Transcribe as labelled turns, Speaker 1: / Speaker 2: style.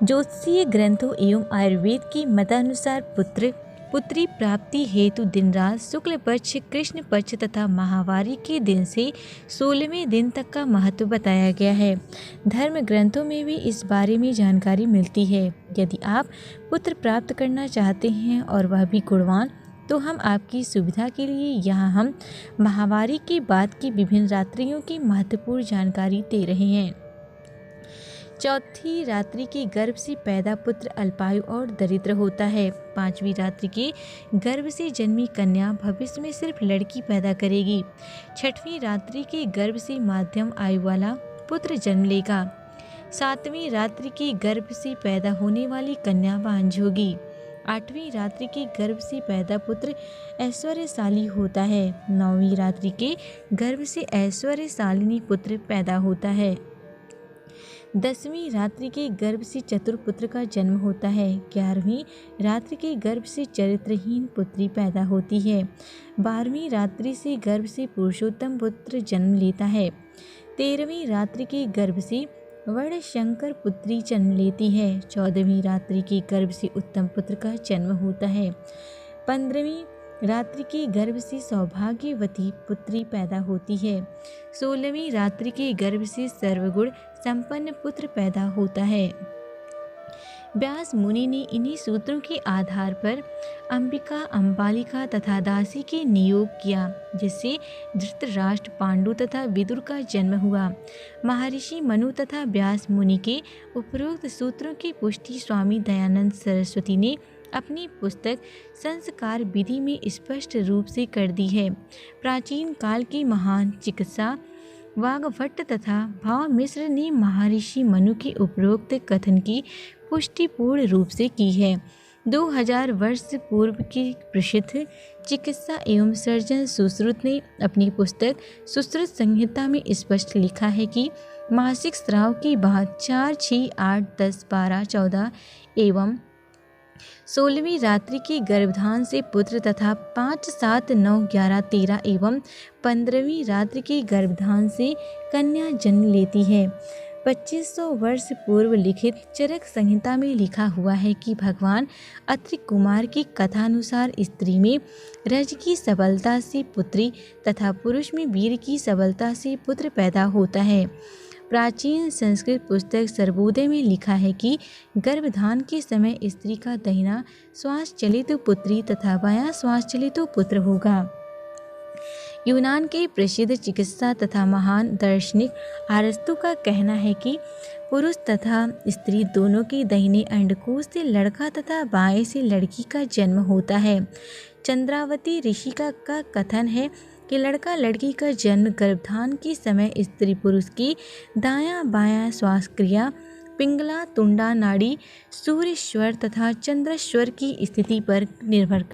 Speaker 1: ज्योतिषीय ग्रंथों एवं आयुर्वेद के मतानुसार पुत्र पुत्री प्राप्ति हेतु दिन रात शुक्ल पक्ष, कृष्ण पक्ष तथा माहवारी के दिन से 16वें दिन तक का महत्व बताया गया है। धर्म ग्रंथों में भी इस बारे में जानकारी मिलती है। यदि आप पुत्र प्राप्त करना चाहते हैं और वह भी गुणवान, तो हम आपकी सुविधा के लिए यहाँ हम माहवारी के बाद की विभिन्न रात्रियों की महत्वपूर्ण जानकारी दे रहे हैं। चौथी रात्रि के गर्भ से पैदा पुत्र अल्पायु और दरिद्र होता है। पांचवी रात्रि के गर्भ से जन्मी कन्या भविष्य में सिर्फ लड़की पैदा करेगी। छठवीं रात्रि के गर्भ से मध्यम आयु वाला पुत्र जन्म लेगा। सातवीं रात्रि के गर्भ से पैदा होने वाली कन्या वांझ होगी। आठवीं रात्रि के गर्भ से पैदा पुत्र ऐश्वर्यशाली होता है। नौवीं रात्रि के गर्भ से ऐश्वर्यशालिनी पुत्र पैदा होता है। 10वीं रात्रि के गर्भ से चतुर पुत्र का जन्म होता है। 11वीं रात्रि के गर्भ से चरित्रहीन पुत्री पैदा होती है। 12वीं रात्रि से गर्भ से पुरुषोत्तम पुत्र जन्म लेता है। 13वीं रात्रि के गर्भ से वर्णशंकर पुत्री जन्म लेती है। 14वीं रात्रि के गर्भ से उत्तम पुत्र का जन्म होता है। 15वीं रात्रि के गर्भ से सौभाग्यवती पुत्री पैदा होती है। 16वीं रात्रि के गर्भ से सर्वगुण संपन्न पुत्र पैदा होता है। व्यास मुनि ने इन्हीं सूत्रों के आधार पर अंबिका, अंबालिका तथा दासी के नियोग किया, जिससे धृतराष्ट्र, पांडु तथा विदुर का जन्म हुआ। महर्षि मनु तथा व्यास मुनि के उपरोक्त सूत्रों की पुष्टि स्वामी दयानंद सरस्वती ने अपनी पुस्तक संस्कार विधि में स्पष्ट रूप से कर दी है। प्राचीन काल की महान चिकित्सा वाग्भट्ट तथा भाव मिश्र ने महर्षि मनु के उपरोक्त कथन की पुष्टि पूर्ण रूप से की है। 2000 वर्ष पूर्व की प्रसिद्ध चिकित्सा एवं सर्जन सुश्रुत ने अपनी पुस्तक सुश्रुत संहिता में स्पष्ट लिखा है कि मासिक स्राव के बाद 4, 6, 8, 10, 12, 14 एवं 16वीं रात्रि के गर्भधान से पुत्र तथा 5, 7, 9, 11, 13 एवं 15वीं रात्रि के गर्भधान से कन्या जन्म लेती है। 2500 वर्ष पूर्व लिखित चरक संहिता में लिखा हुआ है कि भगवान अत्रि कुमार की कथानुसार स्त्री में रज की सबलता से पुत्री तथा पुरुष में वीर की सबलता से पुत्र पैदा होता है। प्राचीन संस्कृत पुस्तक सर्वोदय में लिखा है कि गर्भधान के समय स्त्री का दाहिना श्वास चलित पुत्री तथा बायां श्वास चलित पुत्र होगा। यूनान के प्रसिद्ध चिकित्सा तथा महान दार्शनिक अरस्तु का कहना है कि पुरुष तथा स्त्री दोनों के दाहिने अंडकोश से लड़का तथा बाएं से लड़की का जन्म होता है। चंद्रावती ऋषि का कथन है कि लड़का लड़की का जन्म गर्भधान के समय स्त्री पुरुष की दायां बायां श्वास क्रिया, पिंगला, तुंडा नाड़ी, सूर्य स्वर तथा चंद्र स्वर की स्थिति पर निर्भर